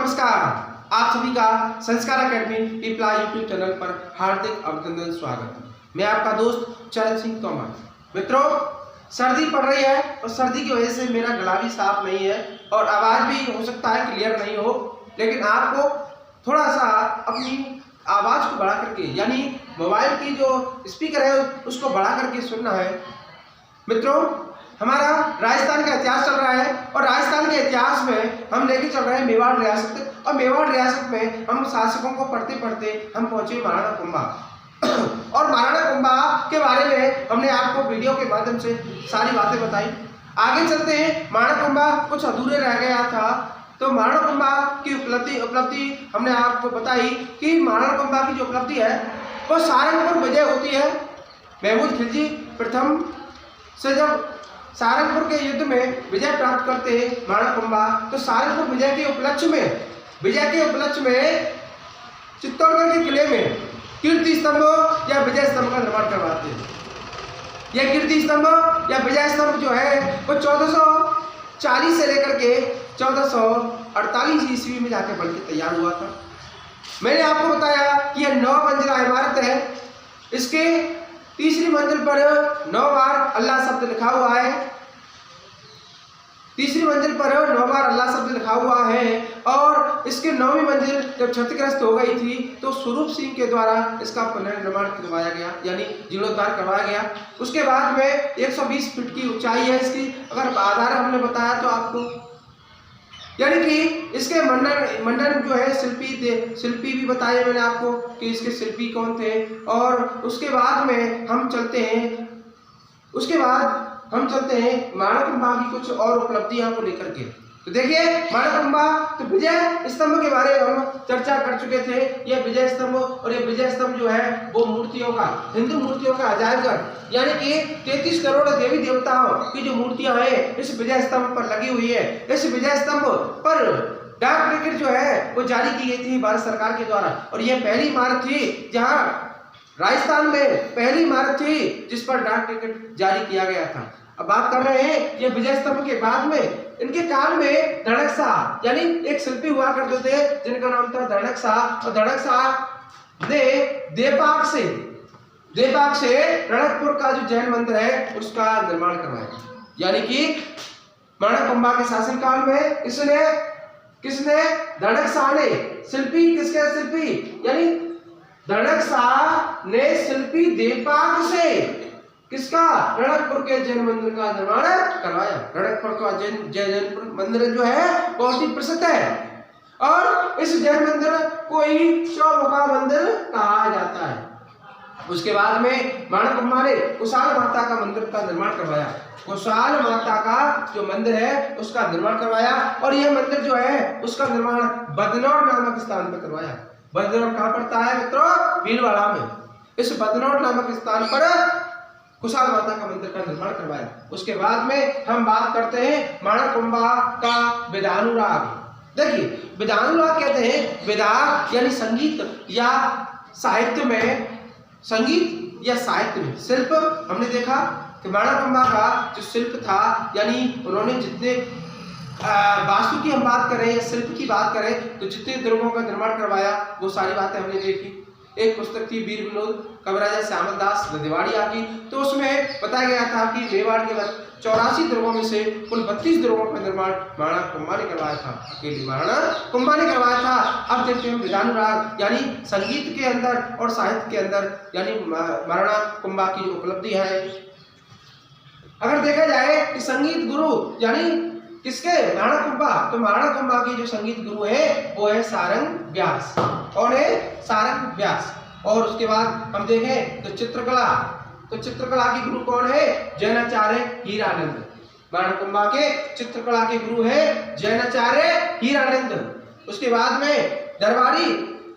नमस्कार, आप सभी का संस्कार अकेडमी पीपला यूट्यूब चैनल पर हार्दिक अभिनंदन स्वागत है। मैं आपका दोस्त चरण सिंह तोमर। मित्रों, सर्दी पड़ रही है और सर्दी की वजह से मेरा गला भी साफ नहीं है और आवाज़ भी हो सकता है क्लियर नहीं हो, लेकिन आपको थोड़ा सा अपनी आवाज़ को बढ़ा करके, यानी मोबाइल की जो स्पीकर है उसको बढ़ा करके सुनना है। मित्रों, हमारा राजस्थान का इतिहास चल रहा है और राजस्थान के इतिहास में हम लेके चल रहे हैं मेवाड़ रियासत, और मेवाड़ रियासत में हम शासकों को पढ़ते पढ़ते हम पहुंचे महाराणा कुंभा। और महाराणा कुंभा के बारे में हमने आपको वीडियो के माध्यम से सारी बातें बताई। आगे चलते हैं। महाराणा कुंभा कुछ अधूरे रह गया था, तो महाराणा कुंभा की उपलब्धि हमने आपको बताई कि महाराणा कुंभा की जो उपलब्धि है वो सारंगपुर विजय होती है। महमूद खिलजी प्रथम से जब सारंगपुर के युद्ध में विजय प्राप्त करते हैं महाराणा कुंभा, तो सारंगपुर विजय के उपलक्ष्य में चित्तौड़गढ़ के किले में कीर्ति स्तंभ या विजय स्तंभ का निर्माण करवाते हैं। यह कीर्ति स्तंभ या विजय स्तंभ जो है वो 1440 से लेकर के 1448 ईस्वी में जाके बनकर तैयार हुआ था। मैंने आपको बताया कि यह 9 मंजिला इमारत है। इसके तीसरी मंजिल पर 9 बार अल्लाह शब्द लिखा हुआ है। तीसरी मंजिल पर 9 बार अल्लाह शब्द लिखा हुआ है। और इसके 9वीं मंजिल जब क्षतिग्रस्त हो गई थी तो स्वरूप सिंह के द्वारा इसका पुनर्निर्माण करवाया गया, यानी जीर्णोद्धार करवाया गया। उसके बाद में 120 फीट की ऊंचाई है इसकी। अगर आधार हमने बताया तो आपको, यानी कि इसके मंडन जो है शिल्पी भी बताए मैंने आपको कि इसके शिल्पी कौन थे। और उसके बाद में हम चलते हैं महाराणा कुंभा की कुछ और उपलब्धियों को लेकर के। तो देखिए, महाराणा कुंभा तो विजय स्तंभ के बारे में हम चर्चा कर चुके थे। यह विजय स्तंभ और यह विजय स्तंभ जो है वो मूर्तियों का, हिंदू मूर्तियों का अजायबघर, यानी कि 33 करोड़ देवी देवताओं की जो मूर्तियां हैं इस विजय स्तंभ पर लगी हुई है। इस विजय स्तंभ पर डाक टिकट जो है वो जारी की गई थी भारत सरकार के द्वारा, और यह पहली इमारत थी जहां राजस्थान में पहली इमारत थी जिस पर डाक टिकट जारी किया गया था। अब बात कर रहे हैं ये विजय स्तंभ के बाद में इनके काल में धड़क शाह, यानी एक शिल्पी हुआ करते थे जिनका नाम था धड़क शाह, और धड़क शाह ने देपाक से रणकपुर का जो जैन मंदिर है उसका निर्माण करवाया। यानी कि महाराणा कुंभा के शासनकाल में किसने धड़क शाह ने यानी धड़क शाह ने शिल्पी देपाक से किसका, रणकपुर के जैन मंदिर का निर्माण करवाया। रणकपुर का जैन मंदिर जो है बहुत ही प्रसिद्ध है, और इस जैन मंदिर को ही चौमुखा मंदिर कहा जाता है। उसके बाद में महाराणा कुंभा ने कुशाल माता का मंदिर का निर्माण करवाया। कुशाल माता का जो मंदिर है उसका निर्माण करवाया, और यह मंदिर जो है उसका निर्माण बदनौर नामक स्थान पर करवाया। बदनौर कहाँ पड़ता है मित्रों? भीलवाड़ा में। इस बदनौर नामक स्थान पर कुशाल माता का मंदिर का निर्माण करवाया। उसके बाद में हम बात करते हैं महाराणा कुंभा का विधानुराग। देखिए, विधानुराग कहते हैं, विधा यानी संगीत या साहित्य में शिल्प। हमने देखा कि महाराणा कुंभा का जो शिल्प था, यानी उन्होंने जितने वास्तु की हम बात करें या शिल्प की बात करें तो जितने दुर्गों का निर्माण करवाया वो सारी बातें हमने देखी। एक पुस्तक थी वीर विनोद कविराजा श्यामल दास ददेवाड़िया की, तो उसमें बताया गया था कि मेवाड़ के 84 दुर्गों में से कुल 32 दुर्गों का निर्माण महाराणा कुंभा ने करवाया था, अकेले महाराणा कुंभा ने करवाया था। अब देखते हैं विधानुराग, यानी संगीत के अंदर और साहित्य के अंदर, यानी महाराणा कुंभा की उपलब्धि है। अगर देखा जाए कि संगीत गुरु यानी किसके, महाराणा कुंभा, तो महाराणा कुंभा की जो संगीत गुरु है वो है सारंग व्यास। कौन है? सारंग व्यास। और उसके बाद हम देखें तो चित्रकला की गुरु कौन है? जैनाचार्य हीरानंद। महाराणा कुंभा के चित्रकला के गुरु है जैनाचार्य हीरानंद। उसके बाद में दरबारी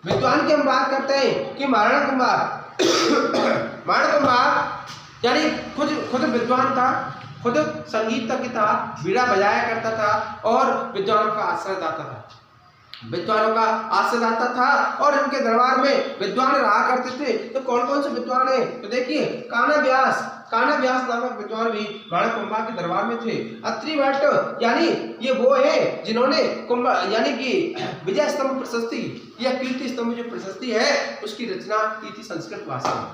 विद्वान की हम बात करते हैं कि महाराणा कुंभा यानी खुद विद्वान था, खुद संगीत तक था, बीड़ा बजाया करता था और विद्वानों का आश्रय दाता था। विद्वानों का आश्रयदाता था और इनके दरबार में विद्वान रहा करते थे। तो कौन कौन से विद्वान है? तो देखिए, कान्हा व्यास नामक विद्वान भी माणकुंभा के दरबार में थे। अत्रि भट्ट यानी ये वो है जिन्होंने यानी कि विजय स्तंभ प्रशस्ति या कीर्ति स्तंभ जो प्रशस्ति है उसकी रचना की थी संस्कृत भाषा में।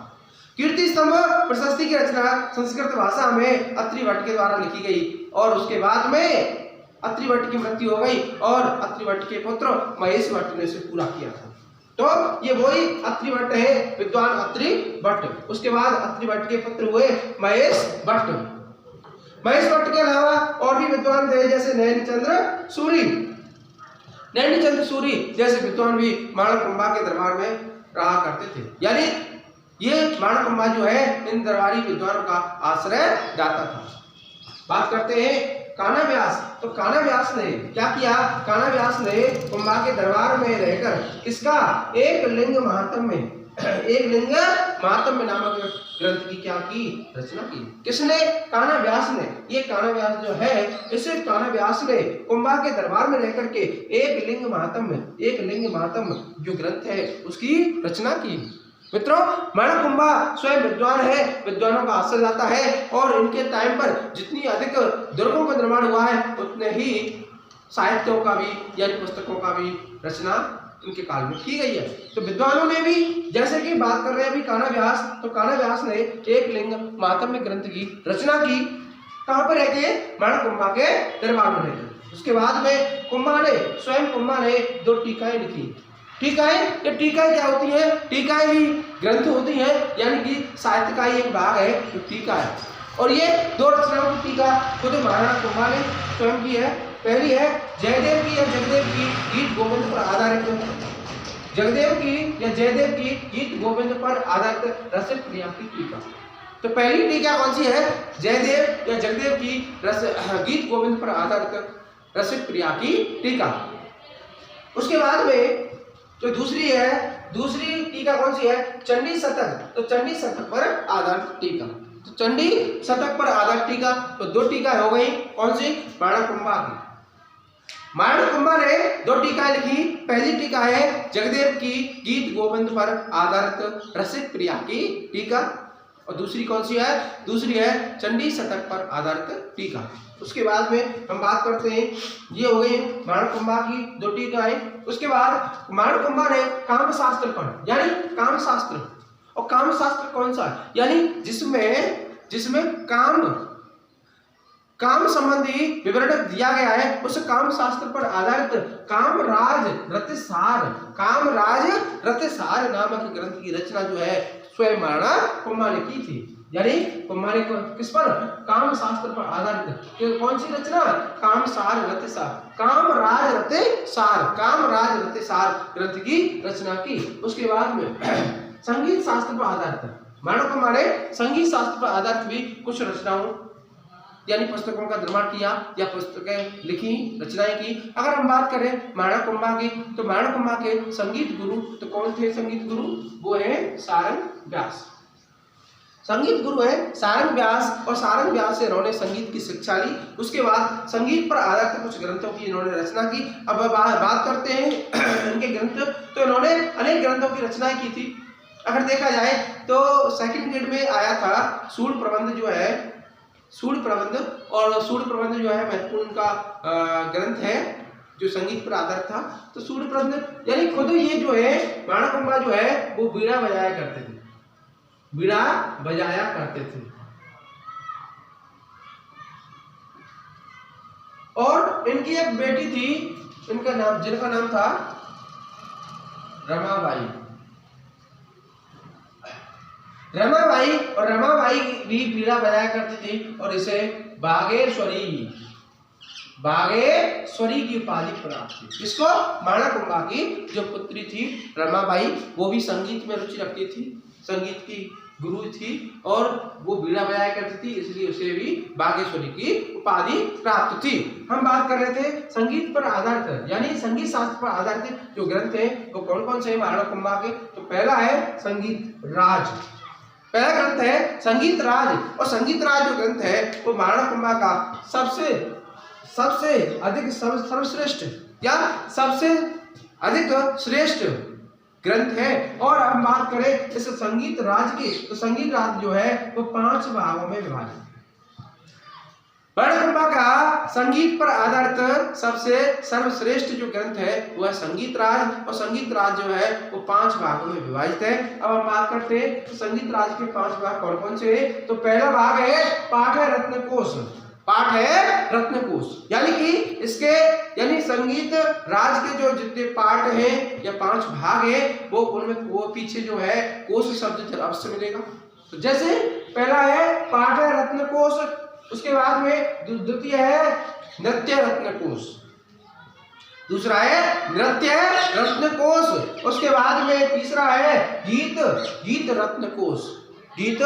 कीर्ति स्तंभ प्रशस्ति की रचना संस्कृत भाषा में अत्रि भट्ट के द्वारा लिखी गई और उसके बाद में अत्रि भट्ट की मृत्यु हो गई और अत्रि भट्ट के पुत्र महेश भट्ट ने इसे पूरा किया था। तो ये वही अत्रि भट्ट है, विद्वान अत्रि भट्ट। उसके बाद अत्रि भट्ट के पुत्र हुए महेश भट्ट। महेश भट्ट के अलावा और भी विद्वान थे, जैसे नैनचंद्र सूरी जैसे विद्वान भी माणकुंभा के दरबार में रहा करते थे। यानी ये माणकुंभा जो है इन दरबारी विद्वानों का आश्रय दाता था। बात करते हैं कान्हा व्यास। तो कान्हा व्यास ने क्या किया? कान्हा व्यास ने कुंभा के दरबार में रहकर इसका एक लिंग महात्म्य नामक ग्रंथ की क्या की? रचना की। किसने? कान्हा व्यास ने। ये कान्हा व्यास जो है, इसे कान्हा व्यास ने कुंभा के दरबार में रहकर के एक लिंग महात्म्य जो ग्रंथ है उसकी रचना की। मित्रों, माणकुंभा स्वयं विद्वान है, विद्वानों का आश्रयदाता है और इनके टाइम पर जितनी अधिक दुर्गों का निर्माण हुआ है उतने ही साहित्यों का भी यानी पुस्तकों का भी रचना इनके काल में की गई है। तो विद्वानों ने भी, जैसे कि बात कर रहे हैं अभी कान्हा व्यास, तो कान्हा व्यास ने एक लिंग महात्म्य ग्रंथ की रचना की। कहाँ पर रहते? माणकुंभा के दरबार में रहते। उसके बाद में कुंभा ने 2 टीकाएं लिखी। टीकाएं, ये टीकाएं क्या होती है? टीकाएं भी ग्रंथ होती है, यानी कि साहित्य का ही एक भाग है जो टीका है। और ये 2 रचनाओं की टीका खुद महाराणा कुंभा ने स्वयं की है। पहली है जयदेव की या जगदेव की गीत गोविंद पर आधारित गीत गोविंद पर आधारित रसिक क्रिया की टीका। तो पहली टीका कौन सी है? जयदेव या जगदेव की गीत गोविंद पर आधारित रसिक क्रिया की टीका। उसके बाद में जो दूसरी टीका कौन सी है? चंडी शतक। तो चंडी शतक पर आधारित टीका। तो चंडी शतक पर आधारित टीका, तो 2 टीका हो गई। कौन सी? माणकुंभा की। माणकुंभा ने 2 टीकाएं लिखी। पहली टीका है जगदेव की गीत गोविंद पर आधारित रसिक क्रिया की टीका और दूसरी कौन सी है? दूसरी है चंडी शतक पर आधारित टीका। उसके बाद में हम बात करते हैं, ये हो गई माणकुंभा की 2 टीकाएं। उसके बाद माणकुंभा ने कामशास्त्र पर, यानी कामशास्त्र, और कामशास्त्र कौन सा? यानी जिसमें काम संबंधी विवरण दिया गया है, उस काम शास्त्र पर आधारित कामराज रतिसार नामक ग्रंथ की रचना जो है स्वयं माणकुंभा ने की थी। यानी कुंभा ने किस पर? काम शास्त्र पर आधारित कौन सी रचना? कामराज रतिसार ग्रंथ की रचना की। उसके बाद में संगीत शास्त्र पर आधारित माणकुंभा ने संगीत शास्त्र पर आधारित भी कुछ रचनाओं यानी पुस्तकों का निर्माण किया या पुस्तकें लिखी, रचनाएं की। अगर हम बात करें माणकुंभा की, तो माणकुंभा के संगीत गुरु तो कौन थे? संगीत गुरु वो है सारंग व्यास। संगीत गुरु है सारंग व्यास और सारंग व्यास से इन्होंने संगीत की शिक्षा ली। उसके बाद संगीत पर आधारित कुछ ग्रंथों की इन्होंने रचना की। अब बात करते हैं इनके ग्रंथ, तो इन्होंने अनेक ग्रंथों की रचनाएं की थी। अगर देखा जाए तो सेकंड ग्रेड में आया था सूर प्रबंध जो है, सूर प्रबंध जो है महत्वपूर्ण का ग्रंथ है जो संगीत पर आधारित था। तो सूर प्रबंध यानी खुद ये जो है माणकुंभा जो है वो बीड़ा बजाया करते थे। और इनकी एक बेटी थी, जिनका नाम था रमाबाई। और रमाबाई भी बीड़ा बजाया करती थी और इसे बागेश्वरी की उपाधि प्राप्त थी। इसको माणकुंभा की जो पुत्री थी रमाबाई, वो भी संगीत में रुचि रखती थी, संगीत की गुरु थी और वो बीड़ा बजाया करती थी, इसलिए उसे भी बागेश्वरी की उपाधि प्राप्त थी। हम बात कर रहे थे संगीत पर आधारित यानी संगीत शास्त्र पर आधारित जो ग्रंथ हैं वो कौन कौन से हैं माणकुंभा के? तो पहला है संगीत राज। पहला ग्रंथ है संगीत राज, और संगीत राज जो ग्रंथ है वो माणकुंभा का सबसे अधिक सर्वश्रेष्ठ या सबसे अधिक श्रेष्ठ ग्रंथ है। और अब बात करें इस संगीत राज की, तो संगीत राज जो है वो 5 भागों में विभाजित है। वर्णकुंभा का संगीत पर आधारित सबसे सर्वश्रेष्ठ जो ग्रंथ है वह है संगीत राज, और संगीत राज जो है वो 5 भागों में विभाजित है। अब हम बात करते हैं तो संगीत राज के 5 भाग कौन कौन से हैं। तो पहला भाग है पाठ है रत्नकोश। पाठ है रत्नकोश, यानी कि इसके यानी संगीत राज के जो जितने पाठ हैं या 5 भाग हैं वो उनमें वो पीछे जो है कोश शब्द अवश्य मिलेगा। तो जैसे पहला है पाठ है रत्नकोश, उसके बाद में द्वितीय है नृत्य रत्नकोश, दूसरा है नृत्य रत्नकोश, उसके बाद में तीसरा है गीत रत्नकोश, गीत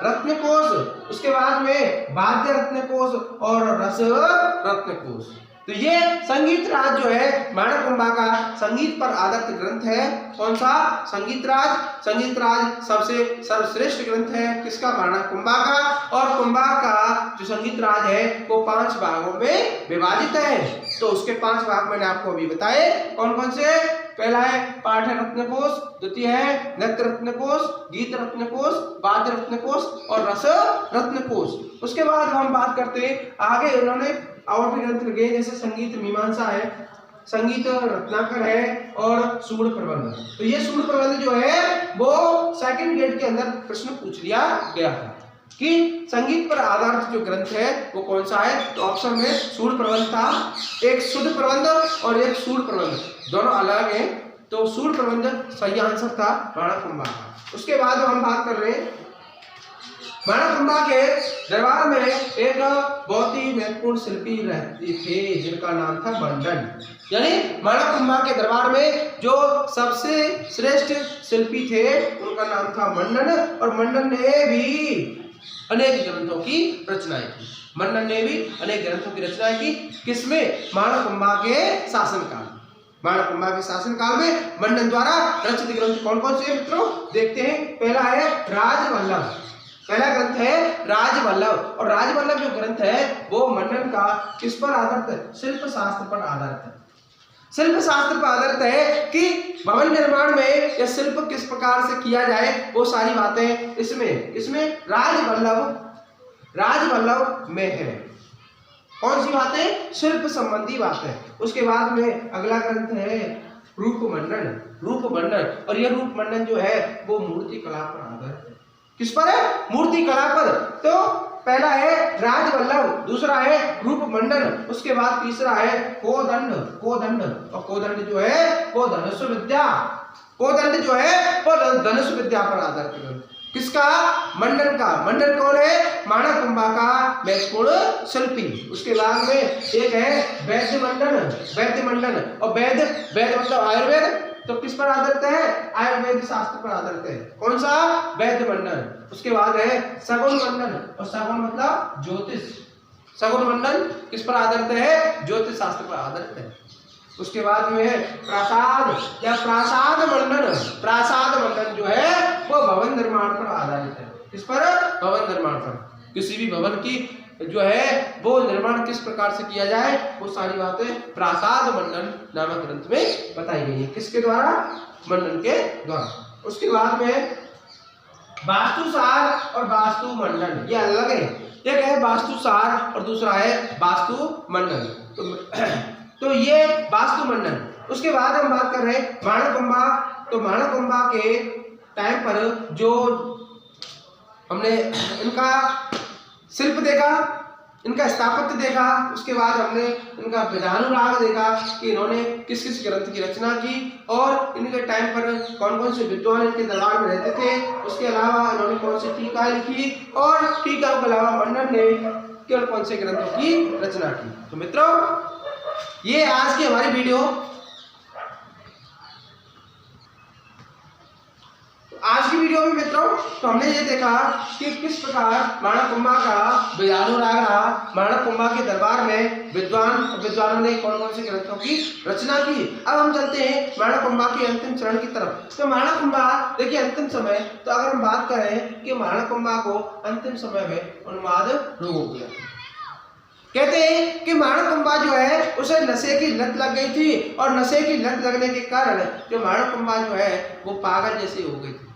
रत्नकोश, उसके बाद में वाद्य रत्नकोश और रस रत्नकोश। तो ये संगीत राज जो है माणकुंभा का संगीत पर आधारित ग्रंथ है। कौन सा? संगीत राज। संगीत राज सबसे सर्वश्रेष्ठ ग्रंथ है किसका? माणकुंभा का। और कुंभा का जो संगीत राज है वो 5 भागों में विभाजित है। तो उसके 5 भाग मैंने आपको अभी बताए कौन कौन से। पहला है पाठ रत्नकोश, द्वितीय है नृत्य रत्नकोश, गीत रत्नकोश, वाद्य रत्नकोश और रस रत्नकोश। उसके बाद हम बात करते हैं आगे उन्होंने और भी ग्रंथ लिखे जैसे संगीत मीमांसा है, संगीत रत्नाकर है और सूड़ प्रबंध। तो ये सूड़ प्रबंध जो है वो सेकंड ग्रेड के अंदर प्रश्न पूछ लिया गया था कि संगीत पर आधारित जो ग्रंथ है वो कौन सा है। तो ऑप्शन में सूड़ प्रबंध था, एक शुद्ध प्रबंध और एक सूड़ प्रबंध, दोनों अलग हैं। तो सूड़ प्रबंध सही आंसर था माणकुंभा का। उसके बाद हम बात कर रहे हैं माणकुंभा के दरबार में एक बहुत ही महत्वपूर्ण शिल्पी रहते थे जिनका नाम था मंडन। यानी माणकुंभा के दरबार में जो सबसे श्रेष्ठ शिल्पी थे उनका नाम था मंडन, और मंडन ने भी अनेक ग्रंथों की रचनाएं की। मंडन ने भी अनेक ग्रंथों की रचनाएं की। किसमें? माणकुंभा के शासनकाल। माणकुंभा के शासनकाल में मंडन द्वारा रचित ग्रंथ कौन कौन से मित्रों देखते हैं। पहला है राजवल्लभ, पहला ग्रंथ है राजवल्लभ। और राजवल्लभ जो ग्रंथ है वो मंडन का किस पर आधारित है? शिल्प शास्त्र पर आधारित है। शिल्प शास्त्र पर आधारित है कि भवन निर्माण में या शिल्प किस प्रकार से किया जाए वो सारी बातें इसमें राजवल्लभ में है। कौन सी बातें? शिल्प संबंधी बातें। उसके बाद में अगला ग्रंथ है रूपमंडन। और यह रूपमंडन जो है वो मूर्ति कला पर आधारित है। किस पर है? मूर्ति कला पर। तो पहला है राजवल्लभ, दूसरा है रूपमंडन, उसके बाद तीसरा है कोदंड। और कोदंड जो है वो धनुष विद्या, कोदंड जो है वो धनुष विद्या पर आधारित है। किसका? मंडन का। मंडन कौन है? माणकुंभा का महत्वपूर्ण शिल्पी। उसके बाद में एक है वैद्य मंडन। और वैद्य मतलब आयुर्वेद, तो किस पर आधारित है? आयुर्वेद शास्त्र पर आधारित है। कौन सा? वैद्य मंडन। उसके बाद है सगुन मंडन, और सगुन मतलब ज्योतिष। सगुन मंडन किस पर आधारित है? ज्योतिष शास्त्र पर आधारित है। उसके बाद में है प्रासाद या प्रासाद मंडन जो है वो भवन निर्माण पर आधारित है। किस पर? भवन निर्माण पर। किसी भी भवन की जो है वो निर्माण किस प्रकार से किया जाए वो सारी बातें प्रासाद मंडन नामक ग्रंथ में बताई गई है। किसके द्वारा? मंडन के द्वारा। उसके बाद में वास्तुसार और वास्तु मंडन, ये अलग है। एक है वास्तुसार और दूसरा है वास्तु मंडन। तो ये वास्तु मंडन। उसके बाद हम बात कर रहे हैं माणकुंभा। तो माणकुंभा के टाइम पर जो हमने इनका शिल्प देखा, इनका स्थापत्य देखा, उसके बाद हमने इनका विधानुराग देखा कि इन्होंने किस किस ग्रंथ की रचना की और इनके टाइम पर कौन कौन से विद्वान इनके दरबार में रहते थे। उसके अलावा इन्होंने कौन सी टीकाएं लिखी और टीकाओं के अलावा मंडन ने केवल कौन से ग्रंथों की रचना की। तो मित्रों ये आज की हमारी वीडियो। आज की वीडियो में मित्रों तो हमने ये देखा कि किस प्रकार माणकुंभा का विधानुराग रहा, माणकुंभा के दरबार में विद्वानों ने कौन कौन से ग्रंथों की रचना की। अब हम चलते हैं माणकुंभा के अंतिम चरण की तरफ। तो माणकुंभा देखिए अंतिम समय, तो अगर हम बात करें कि माणकुंभा को अंतिम समय में उन्माद रोग हो गया। कहते हैं कि माणकुंभा जो है उसे नशे की लत लग गई थी और नशे की लत लगने के कारण जो माणकुंभा जो है वो पागल जैसे हो गई थी।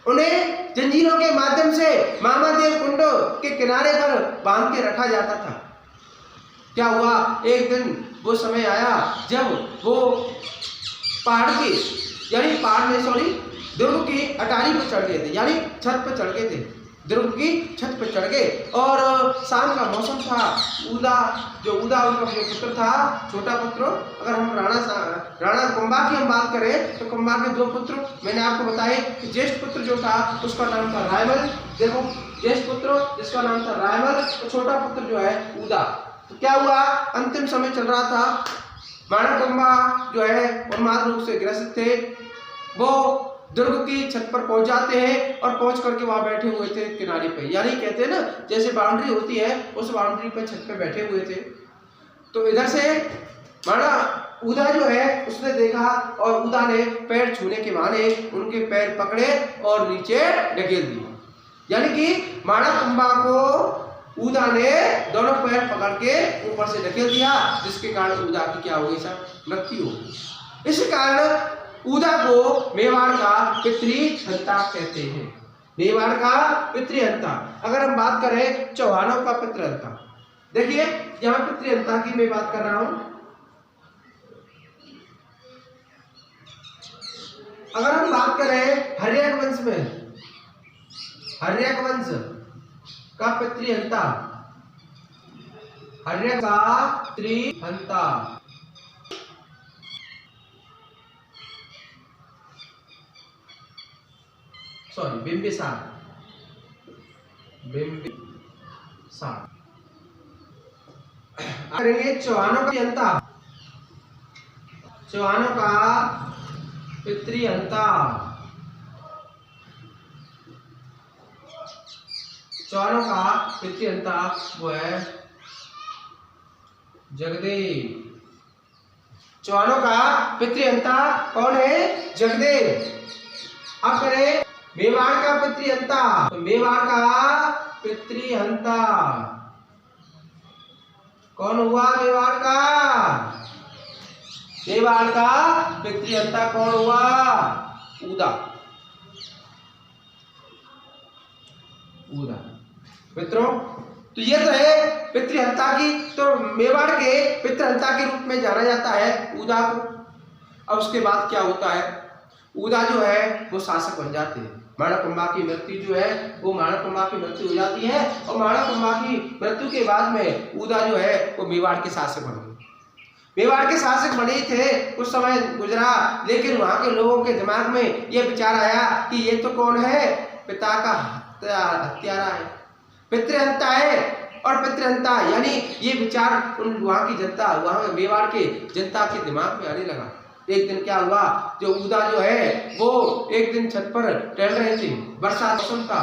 उन्हें जंजीरों के माध्यम से मामादेव कुंड के किनारे पर बांध के रखा जाता था। क्या हुआ, एक दिन वो समय आया जब वो दुर्ग की अटारी पर चढ़ गए थे, यानी छत पर चढ़ गए थे, दुर्ग की छत पर चढ़ गए और शाम का मौसम था। उदा उनका जो पुत्र था, छोटा पुत्र, अगर हम राणा कुंभा की हम बात करें तो कुंभा के दो पुत्र मैंने आपको बताए कि ज्येष्ठ पुत्र जो था उसका नाम था रायमल। देखो, ज्येष्ठ पुत्र जिसका नाम था रायमल, तो छोटा पुत्र जो है उदा। तो क्या हुआ, अंतिम समय चल रहा था, माणकुंभा जो है उन्माद रोग से ग्रसित थे। वो दुर्ग की छत पर पहुंच जाते हैं और पहुंच करके वहां बैठे हुए थे किनारे पे, यानी कहते हैं ना जैसे बाउंड्री होती है उस बाउंड्री पर छत पे बैठे हुए थे। तो इधर से माना उदा जो है उसने देखा और उदा ने पैर छूने के बहाने उनके पैर पकड़े और नीचे ढकेल दिया, यानी कि माणकुंभा को उदा ने दोनों पैर पकड़ के ऊपर से ढकेल दिया, जिसके कारण उदा की क्या हो गई सर, मृत्यु हो गई। इस कारण उदा को मेवाड़ का पितृहंता कहते हैं। मेवाड़ का पितृहंता। अगर हम बात करें चौहानों का पितृहंता, देखिए यहाँ पितृहंता की मैं बात कर रहा हूं। अगर हम बात करें हर्यक वंश में, हर्यक वंश का पितृहंता, हर्यक का पितृहंता, सॉरी बिंबिसार, करेंगे चौहानों का पितृहंता, चौहानों का पितृहंता, चौहानों का पितृहंता वो है जगदेव। चौहानों का पितृहंता कौन है, जगदेव। अब करें मेवाड़ का पितृहंता, तो मेवाड़ का पितृहंता कौन हुआ, मेवाड़ का, मेवाड़ का पितृहंता कौन हुआ, उदा। उदा मित्रों, तो ये तो है पितृहंता की, तो मेवाड़ के पितृहंता के रूप में जाना जाता है उदा को। अब उसके बाद क्या होता है, उदा जो है वो शासक बन जाते हैं। माणकुंभा की मृत्यु जो है वो माणकुंभा की मृत्यु हो जाती है और माणकुंभा की मृत्यु के बाद में उदा जो है वो मेवाड़ के शासक बन गए। मेवाड़ के शासक बने थे, कुछ समय गुजरा, लेकिन वहां के लोगों के दिमाग में ये विचार आया कि ये तो कौन है, पिता का हत्यारा है, पितृहंता है। और पितृहंता यानी ये विचार उन वहां की जनता, वहां मेवाड़ के जनता के दिमाग में आने लगा। एक दिन क्या हुआ, जो उदा जो है वो एक दिन छत पर टहल रहे थे, बरसात मौसम था,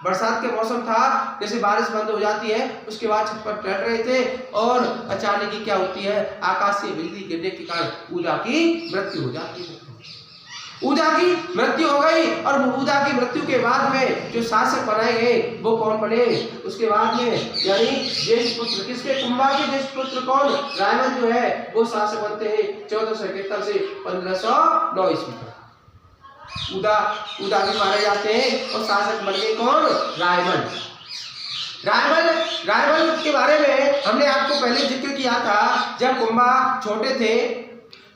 बरसात के मौसम था, जैसे बारिश बंद हो जाती है उसके बाद छत पर टहल रहे थे और अचानक ही क्या होती है, आकाश से बिजली गिरने के कारण उदा की मृत्यु हो जाती है। उदा की मृत्यु हो गई और उदा की मृत्यु के बाद में जो शासक बनाए गए वो कौन बने, उसके बाद में यानी ज्येष्ठ पुत्र, किसके, कुंभा के ज्येष्ठ पुत्र कौन, रायमल जो है वो शासक बनते हैं 1471 से 1509 ईस्वी तक। उदा भी मारे जाते हैं और शासक बन गए कौन, रायमल। रायमल के बारे में हमने आपको पहले जिक्र किया था, जब कुंभा छोटे थे,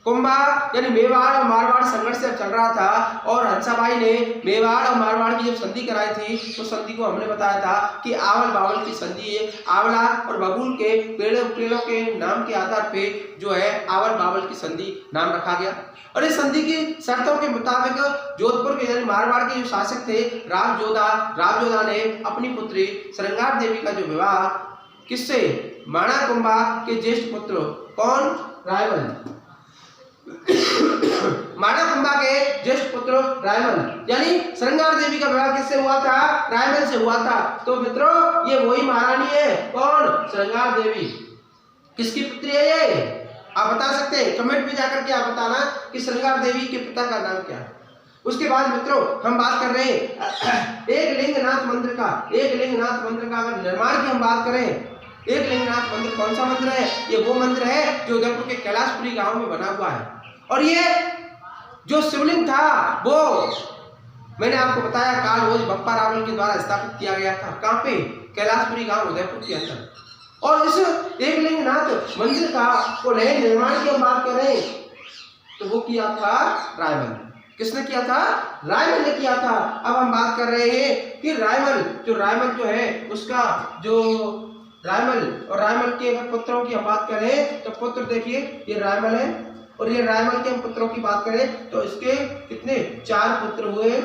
कुंभा यानी मेवाड़ और मारवाड़ संघर्ष जब चल रहा था और हंसाबाई ने मेवाड़ और मारवाड़ की जब संधि कराई थी तो संधि को हमने बताया था कि आवल बावल की संधि है। आवला और बबूल के पेड़ों के नाम के आधार पे जो है आवल बावल की संधि नाम रखा गया। और इस संधि की शर्तों के मुताबिक जोधपुर के यानी मारवाड़ के जो शासक थे रावजोधा ने अपनी पुत्री श्रृंगार देवी का जो विवाह किससे, माणकुंभा के ज्येष्ठ पुत्र कौन, रायमल। माणकुंभा के ज्येष्ठ पुत्र रायमल, यानी श्रृंगार देवी का विवाह किससे हुआ था, रायमल से हुआ था। तो मित्रों ये वही महारानी है कौन, श्रृंगार देवी। किसकी पुत्री है ये, आप बता सकते हैं, कमेंट में जाकर के आप बताना कि श्रृंगार देवी के पिता का नाम क्या है। उसके बाद मित्रों हम बात कर रहे हैं एक लिंगनाथ मंदिर का। एक लिंगनाथ मंदिर का अगर निर्माण की हम बात करें एकलिंगनाथ मंदिर कौन सा मंदिर है? ये वो मंदिर है जो उदयपुर के कैलाशपुरी गांव में बना हुआ है। और ये जो शिवलिंग था वो मैंने आपको बताया काल भोज बप्पा रावल के द्वारा स्थापित किया गया था। कहाँ पे? कैलाशपुरी गांव उदयपुर के अंदर। और इस एकलिंगनाथ मंदिर का को नए निर्माण की हम बात करें तो वो किया था रायमल। किसने किया था? रायमल ने किया था। अब हम बात कर रहे हैं कि रायमल जो है उसका जो रायमल और रायमल के अगर पुत्रों की हम बात करें तो पुत्र देखिए ये रायमल है और ये रायमल के हम पुत्रों की बात करें तो इसके कितने 4 पुत्र हुए।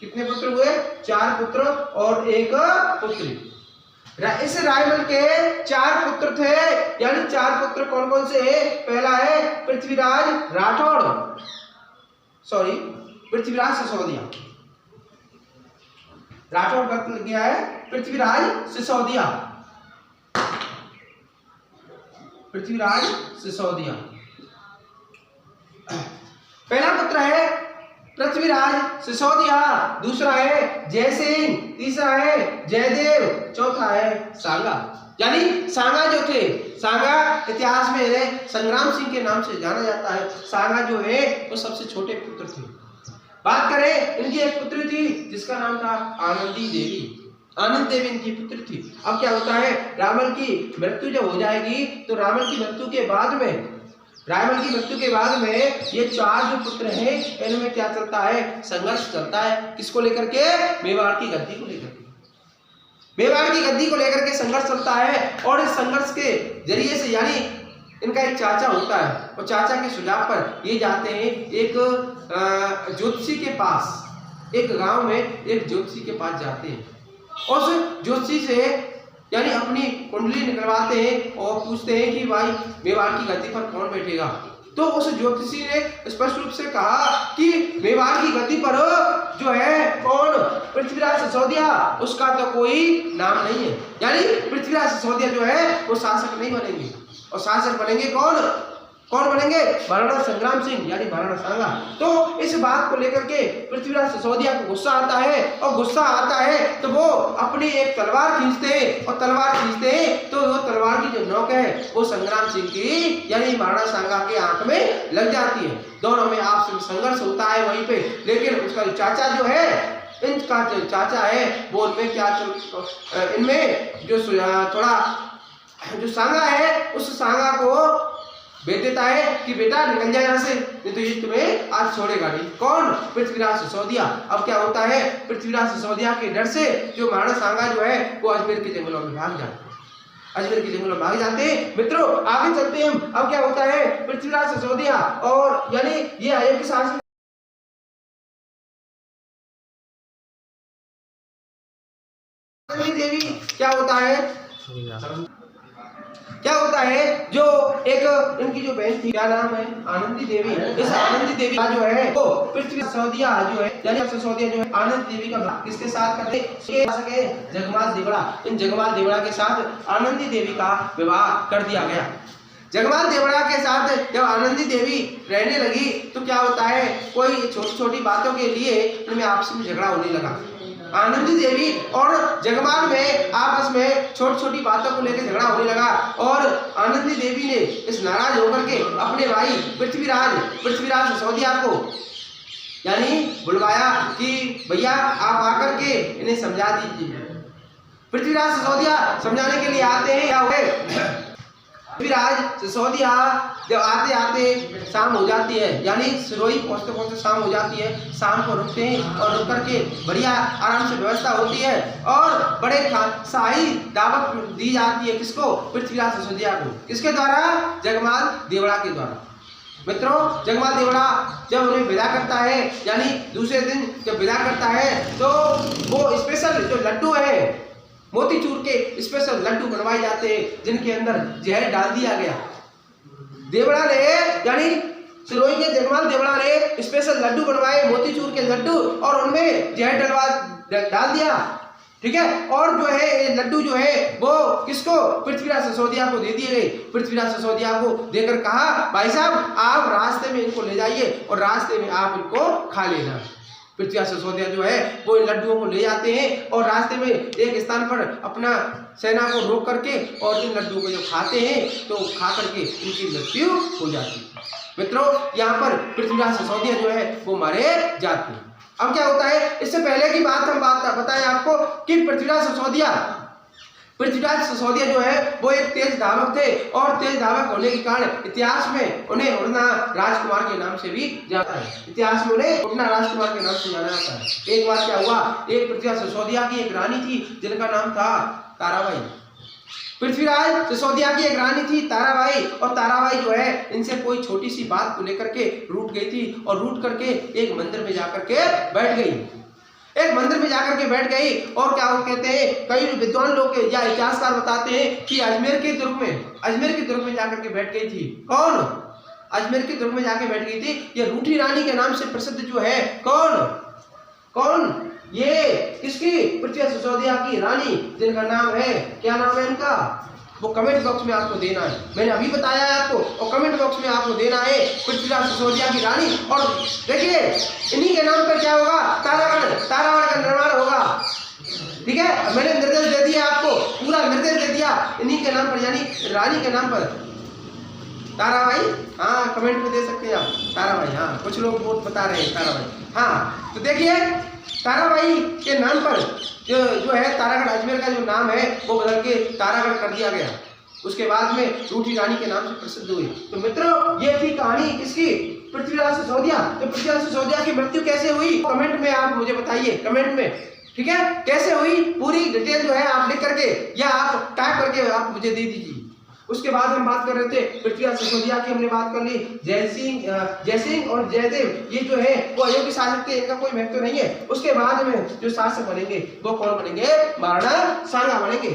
कितने पुत्र हुए? 4 पुत्र और 1 पुत्री। इस रायमल के 4 पुत्र थे, यानी 4 पुत्र कौन कौन से हैं? पहला है पृथ्वीराज राठौड़, सॉरी पृथ्वीराज सिसोदिया। राठौड़ का लग गया है पृथ्वीराज सिसोदिया। पृथ्वीराज सिसोदिया पहला पुत्र है पृथ्वीराज सिसोदिया, दूसरा है जयसिंह, तीसरा है जयदेव, चौथा है सांगा। यानी सांगा जो थे, सांगा इतिहास में है संग्राम सिंह के नाम से जाना जाता है। सांगा जो है वो सबसे छोटे पुत्र थे। बात करें इनकी एक पुत्री थी जिसका नाम था आनंदी देवी। आनंद देवी इनकी पुत्री थी। अब क्या होता है रावण की मृत्यु जब हो जाएगी तो रावण की मृत्यु के बाद में ये 4 जो पुत्र हैं इनमें क्या चलता है? संघर्ष चलता है। किसको लेकर के? मेवाड़ की गद्दी को लेकर के। मेवाड़ की गद्दी को लेकर के संघर्ष चलता है और इस संघर्ष के जरिए से यानी इनका एक चाचा होता है और चाचा के सुझाव पर ये जाते हैं एक ज्योतिषी के पास। एक गांव में एक ज्योतिषी के पास जाते हैं और उस ज्योतिषी से यानी अपनी कुंडली निकलवाते हैं और पूछते हैं कि भाई मेवाड़ की गद्दी पर कौन बैठेगा। तो उस ज्योतिषी ने स्पष्ट रूप से कहा कि मेवाड़ की गद्दी पर जो है कौन? पृथ्वीराज सिसोदिया। उसका तो कोई नाम नहीं है। यानी पृथ्वीराज सिसोदिया जो है वो शासक नहीं बनेंगे और शासक बनेंगे कौन बनेंगे? महाराणा संग्राम सिंह यानी महाराणा सांगा। तो इस बात को लेकर के पृथ्वीराज सिसोदिया को गुस्सा आता है और गुस्सा आता है तो वो अपनी एक तलवार खींचते हैं और तलवार खींचते हैं तो वो तलवार की जो नोक है वो संग्राम सिंह की यानी महाराणा सांगा के आंख में लग जाती है। दोनों में आपस में संघर्ष होता है वहीं पे। लेकिन उसका जो चाचा जो है इनका जो चाचा है वो इनमें क्या इनमें जो थोड़ा जो सांगा है उस सांगा को भेज देता है कि बेटा निकल जाए यहाँ से, नहीं तो ये तुम्हें आज छोड़ेगा नहीं। कौन? पृथ्वीराज सिसोदिया। अब क्या होता है पृथ्वीराज सिसोदिया के डर से जो महाराणा सांगा जो है वो अजमेर के जंगलों में भाग जाते हैं। मित्रों आगे चलते हैं हम। अब क्या होता है पृथ्वीराज सिसोदिया और यानी ये अय्यर के शासन देवी क्या होता है जो एक इनकी जो बहन थी क्या नाम है? आनंदी देवी। इस आनंदी देवी का जो है वो पृथ्वी सिसोदिया जो है यानी सिसोदिया जो है आनंदी देवी का किसके साथ करते? जगमाल देवड़ा। इन जगमाल देवड़ा के साथ आनंदी देवी का विवाह कर दिया गया। जगमाल देवड़ा के साथ जब आनंदी देवी रहने लगी तो क्या होता है कोई छोटी छोटी बातों के लिए इनमें आपस में झगड़ा होने लगा। आनंदी देवी और जगमाल में आपस में छोटी छोटी बातों को लेकर झगड़ा होने लगा और आनंदी देवी ने इस नाराज होकर के अपने भाई पृथ्वीराज सिसोदिया को यानी बुलवाया कि भैया आप आकर के इन्हें समझा दीजिए। पृथ्वीराज सिसोदिया समझाने के लिए आते हैं। क्या हुए पृथ्वीराज सिसोदिया जब आते आते शाम हो जाती है यानी सिरोही पहुंचते पहुंचते शाम हो जाती है। शाम को रुकते हैं और रुक करके बढ़िया आराम से व्यवस्था होती है और बड़े शाही दावत दी जाती है। किसको? पृथ्वीराज सिसोदिया को। किसके द्वारा? जगमाल देवड़ा के द्वारा। मित्रों जगमाल देवड़ा जब उन्हें विदा करता है यानी दूसरे दिन जब विदा करता है तो वो स्पेशल जो लड्डू है मोतीचूर के स्पेशल लड्डू बनवाए जाते हैं जिनके अंदर जहर डाल दिया गया। देवड़ा ने यानी सिरोही के जगमाल देवड़ा ने स्पेशल लड्डू बनवाए मोतीचूर के लड्डू और उनमें जहर डाल दिया। ठीक है। और जो है ये लड्डू जो है वो किसको? पृथ्वीराज सिसोदिया को दे दिए गए। पृथ्वीराज सिसोदिया को देकर कहा भाई साहब आप रास्ते में इनको ले जाइए और रास्ते में आप इनको खा लेना। पृथ्वीराज सिसोदिया जो है वो इन लड्डुओं को ले जाते हैं और रास्ते में एक स्थान पर अपना सेना को रोक करके और इन लड्डुओं को जो खाते हैं तो खा करके इनकी मृत्यु हो जाती है। मित्रों, यहाँ पर पृथ्वीराज सिसोदिया जो है वो मारे जाते हैं। अब क्या होता है, इससे पहले की बात हम बताएं आपको कि पृथ्वीराज सिसोदिया जो है वो एक तेज धावक थे और तेज धावक होने के कारण इतिहास में उन्हें उड़ना राजकुमार के नाम से भी जाना है। इतिहास में उन्हें उड़ना राजकुमार के नाम से जाना जाता है। एक बार क्या हुआ, एक पृथ्वीराज सिसोदिया की एक रानी थी जिनका नाम था ताराबाई। पृथ्वीराज सिसोदिया की एक रानी थी ताराबाई, और ताराबाई जो है इनसे कोई छोटी सी बात को लेकर के रूठ गई थी और रूठ करके एक मंदिर में जाकर के बैठ गई। एक मंदिर में जाकर के बैठ गई और क्या वो कहते हैं, कई विद्वान लोग या इतिहासकार बताते हैं कि अजमेर के दुर्ग में जाकर के बैठ गई थी। कौन? अजमेर के दुर्ग में जाके बैठ गई थी। ये रूठी रानी के नाम से प्रसिद्ध जो है कौन? ये किसकी? पृथ्वीराज सिसोदिया की रानी, जिनका नाम है, क्या नाम है इनका, वो कमेंट बॉक्स में आपको देना है। मैंने अभी बताया है आपको, और कमेंट बॉक्स में आपको देना है पृथ्वीराज सिसोदिया की रानी। और देखिए इन्हीं के नाम पर क्या होगा, तारागढ़ का निर्माण होगा। ठीक है, मैंने निर्देश दे दिया आपको, पूरा निर्देश दे दिया इन्हीं के नाम पर, यानी रानी के नाम पर। ताराबाई, हाँ कमेंट में दे सकते हैं आप, ताराबाई। हाँ, कुछ लोग बहुत बता रहे हैं ताराबाई। हाँ, तो देखिए ताराबाई के नाम पर जो है तारागढ़, अजमेर का जो नाम है वो बदल के तारागढ़ कर दिया गया। उसके बाद में रूठी रानी के नाम से प्रसिद्ध हुई। तो मित्रों, ये थी कहानी किसकी? पृथ्वीराज सिसोदिया। तो पृथ्वीराज सिसोदिया की मृत्यु कैसे हुई, कमेंट में आप मुझे बताइए, कमेंट में। ठीक है, कैसे हुई पूरी डिटेल जो है आप लिख करके या आप टाइप करके आप मुझे दे दीजिए। उसके बाद हम बात कर रहे थे पृथ्वीराज सिसोदिया की, हमने बात कर ली। जयसिंह और जयदेव, ये जो है वो अयोग्य शासक थे, इनका कोई महत्व नहीं है। उसके बाद में जो शासक बनेंगे वो कौन बनेंगे? महाराणा सांगा बनेंगे।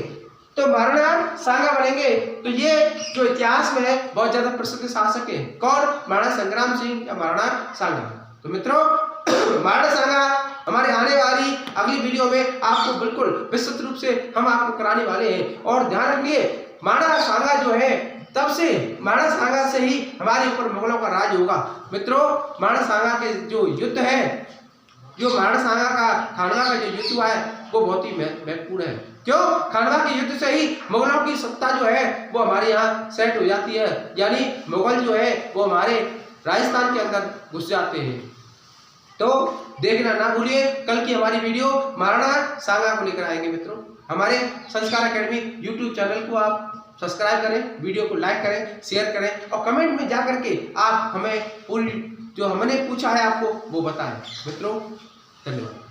तो महाराणा सांगा बनेंगे। तो ये जो इतिहास में है बहुत ज्यादा प्रसिद्ध शासक है। कौन? महाराणा संग्राम सिंह या महाराणा सांगा। तो मित्रों, महाराणा सांगा हमारे आने वाली अगली वीडियो में आपको बिल्कुल विस्तृत रूप से हम आपको कराने वाले हैं। और ध्यान रखिए, महाराणा सांगा जो है तब से, महाराणा सांगा से ही हमारे ऊपर मुगलों का राज होगा। मित्रों, महाराणा सांगा के जो युद्ध है, जो महाराणा सांगा का खानवा का जो युद्ध हुआ है वो बहुत ही महत्वपूर्ण है। क्यों? खानवा के युद्ध से ही मुगलों की सत्ता जो है वो हमारे यहाँ सेट हो जाती है, यानी मुगल जो है वो हमारे राजस्थान के अंदर घुस जाते हैं। तो देखना ना भूलिए, कल की हमारी वीडियो महाराणा सांगा को लेकर आएंगे। मित्रों, हमारे संस्कार एकेडमी यूट्यूब चैनल को आप सब्सक्राइब करें, वीडियो को लाइक करें, शेयर करें और कमेंट में जाकर के आप हमें पूरी जो हमने पूछा है आपको वो बताएं। मित्रों, धन्यवाद।